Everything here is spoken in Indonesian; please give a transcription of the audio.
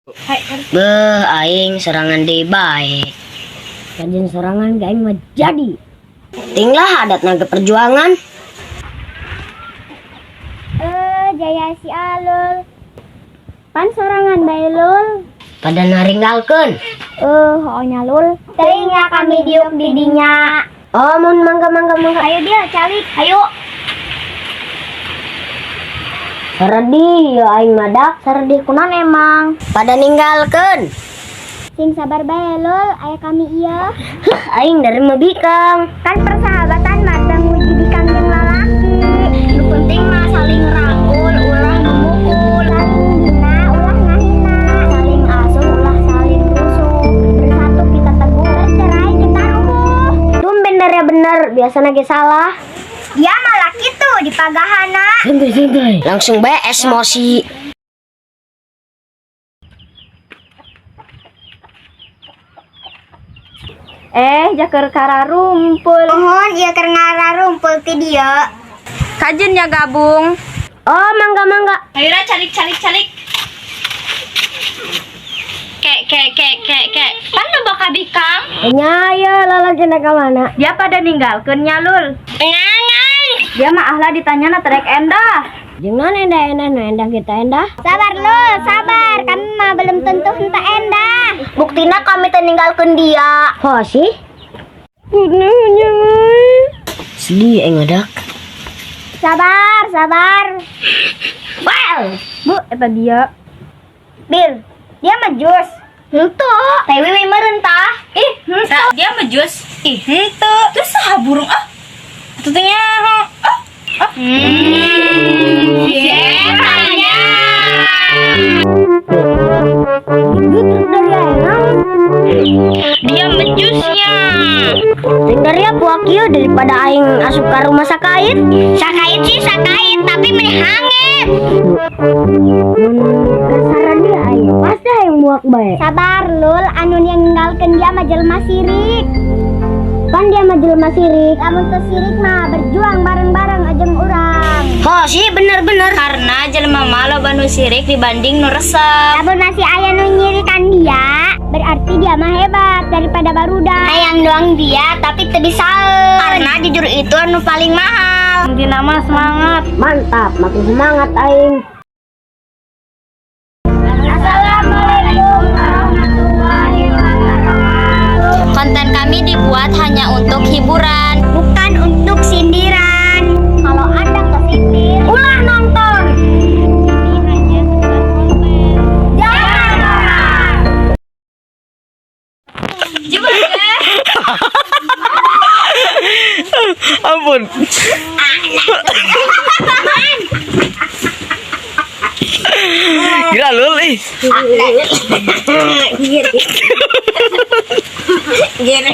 Beh, aing serangan deui bae. Kajian serangan gak mah jadi. Tinglah adat naga perjuangan. Jaya si Alul. Pan serangan bae Lul. Pada naringgalkeun. Hoonya Lul. Teuing ya kami diuk di dinya. Oh, mun mangga. Ayo dia calik, ayo. Saredi ya aing madak. Saredi kunaon emang? Pada ninggalkeun. Sing sabar bae Lul, aya kami iya. Aing dari mebikang. Kan persahabatan mah teu nguji bikang jeung lalaki. Nu penting mah saling rangkul, ulah memukul. Saling hina, ulah ngahina. Saling asuh, ulah saling rusuh. Bersatu kita teguh, bercerai kita rubuh. Tumben dari bener, biasana ge salah. Ya malah kitu di pagahana. Santai. Langsung bae emosi. Jaker kararumpul. Mohon ieu keur ngararumpul ti dieu. Kajen ya gabung. Oh, mangga. Ayo calik. Kek. Pan lo baka bikang? Nya ya lalaki ka mana? Dia pada ninggalkeun nya Lul. Ngangang. Dia mah ahla ditanyana terek endah. Jeung naon endah kita endah. Sabar Lul, sabar. Kami mah belum tentu henteu endah. Buktina kami teu ninggalkeun dia. Ho sih? Sedih aing ngadak. Sabar. Well, Bu, eta dia. Bil, dia mejus. Henteu. Teh Wiwi meureun tah. Ih, henteu. Dia mejus. Ih, henteu. Terus saha burung ah? Atuh teh nyaho? Siapanya. Dia mejusnya. Ting dari puak ieu daripada aing asup ka rumah sakait. Sakait sih sakait, tapi meni hangat. Kasaran dia aing pasti aing muak bae. Sabar Lul, anu yang ninggalkeun dia mah jelema sirik. Pan dia mah jelema sirik. Lamun teu sirik mah berjuang bareng-bareng ajeng urang. Ho sih bener. Karena jelema mah loba nu sirik dibanding nu resep. Lamun masih aya nu nyirikan dia, berarti dia mah hebat daripada barudak. Hayang doang dia tapi teu disaeun. Karena jujur itu anu paling mahal. Dina mah semangat. Mantap, makin semangat aing. Assalamualaikum warahmatullahi wabarakatuh. Konten kami dibuat hanya untuk hiburan, Bukan untuk sindiran. Kalau Anda kesindir, ulah nonton. Ini hanya sekedar konten. Jangan marah. Ampun. Gila Lul ih. Gini.